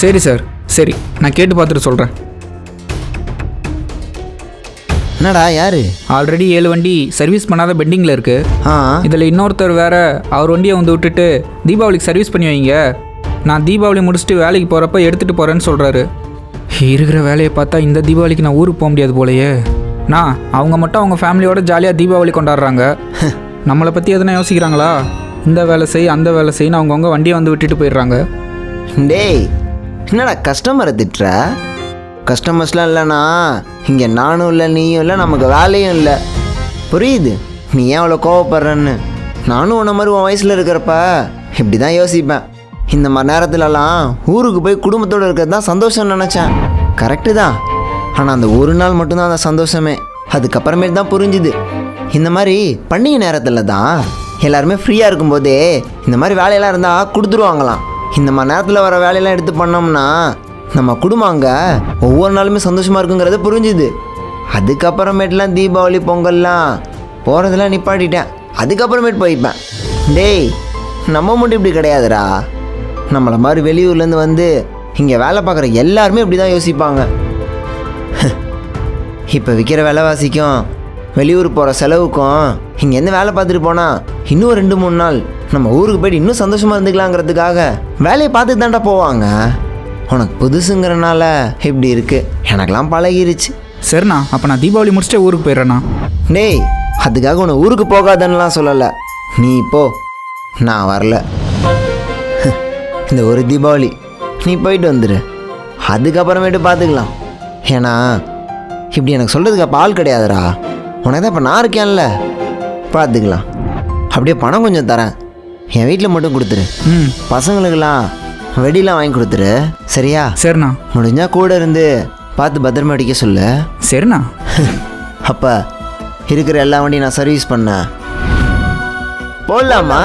சரி சார், சரி, நான் கேட்டு பார்த்துட்டு சொல்கிறேன். என்னடா யாரு? ஆல்ரெடி 7 வண்டி சர்வீஸ் பண்ணாத பெண்டிங்கில் இருக்குது. இதில் இன்னொருத்தர் வேற அவர் வண்டியை வந்து விட்டுட்டு தீபாவளிக்கு சர்வீஸ் பண்ணி வைங்க, நான் தீபாவளி முடிச்சுட்டு வேலைக்கு போகிறப்ப எடுத்துகிட்டு போகிறேன்னு சொல்கிறாரு. இருக்கிற வேலையை பார்த்தா இந்த தீபாவளிக்கு நான் ஊருக்கு போக முடியாது போலையே. அவங்க மட்டும் அவங்க ஃபேமிலியோட ஜாலியாக தீபாவளி கொண்டாடுறாங்க. நம்மளை பற்றி எதனா யோசிக்கிறாங்களா? இந்த வேலை செய் அந்த வேலை செய்யணும் அவங்கவுங்க வண்டியை வந்து விட்டுட்டு போயிடுறாங்க. டேய், என்னடா கஸ்டமரை திட்டுற? கஸ்டமர்ஸ்லாம் இல்லைண்ணா இங்கே நானும் இல்லை, நீயும் இல்லை, நமக்கு வேலையும் இல்லை. புரியுது நீ ஏன் அவ்வளோ கோவப்படுறன்னு. நானும் உன்ன மாதிரி உன் வயசில் இருக்கிறப்ப இப்படி தான் யோசிப்பேன். இந்த மாதிரி நேரத்துலலாம் ஊருக்கு போய் குடும்பத்தோடு இருக்கிறது தான் சந்தோஷம்னு நினச்சேன். கரெக்டு தான். ஆனால் அந்த ஒரு நாள் மட்டும்தான் அந்த சந்தோஷமே. அதுக்கப்புறமேட்டு தான் புரிஞ்சுது, இந்த மாதிரி பண்டிகை நேரத்தில் தான் எல்லாருமே ஃப்ரீயாக இருக்கும்போதே இந்த மாதிரி வேலையெல்லாம் இருந்தால் கொடுத்துருவாங்களாம். இந்த மாதிரி நேரத்தில் வர வேலையெல்லாம் எடுத்து பண்ணோம்னா நம்ம குடும்பம் அங்கே ஒவ்வொரு நாளுமே சந்தோஷமாக இருக்குங்கிறத புரிஞ்சுது. அதுக்கப்புறமேட்டுலாம் தீபாவளி பொங்கல்லாம் போகிறதெல்லாம் நிப்பாட்டிட்டேன். அதுக்கப்புறமேட்டு போய்ப்பேன். டேய், நம்ம மட்டும் இப்படி கிடையாதுடா. நம்மளை மாதிரி வெளியூர்லேருந்து வந்து இங்கே வேலை பார்க்குற எல்லாருமே இப்படி தான் யோசிப்பாங்க. இப்போ விற்கிற விலைவாசிக்கும் வெளியூர் போகிற செலவுக்கும் இங்கேருந்து வேலை பார்த்துட்டு போனால் இன்னும் 2-3 நாள் நம்ம ஊருக்கு போய்ட்டு இன்னும் சந்தோஷமாக இருந்துக்கலாங்கிறதுக்காக வேலையை பார்த்துட்டு தான்டா போவாங்க. உனக்கு புதுசுங்கிறனால இப்படி இருக்குது, எனக்கெல்லாம் பழகிருச்சு. சரிண்ணா, அப்போ நான் தீபாவளி முடிச்சுட்டு ஊருக்கு போயிடுறேண்ணா. டேய், அதுக்காக உன்னை ஊருக்கு போகாதன்னுலாம் சொல்லலை. நீ போ, நான் வரல. இந்த ஒரு தீபாவளி நீ போயிட்டு வந்துடு, அதுக்கப்புறமேட்டு பார்த்துக்கலாம். ஏன்னா இப்படி எனக்கு சொல்கிறதுக்கு அப்போ ஆள் கிடையாதுடா. உனக்கு தான் இப்போ நான் இருக்கேன்ல, பார்த்துக்கலாம். அப்படியே பணம் கொஞ்சம் தரேன், என் வீட்டில் மட்டும் கொடுத்துரு. பசங்களுக்கெல்லாம் வெடிலாம் வாங்கி கொடுத்துரு, சரியா? சரிண்ணா. முடிஞ்சா கூட இருந்து பார்த்து பத்திரமா அடிக்க சொல்லு. சரிண்ணா. அப்போ இருக்கிற எல்லா வண்டியும் நான் சர்வீஸ் பண்ணேன். போடலாமா?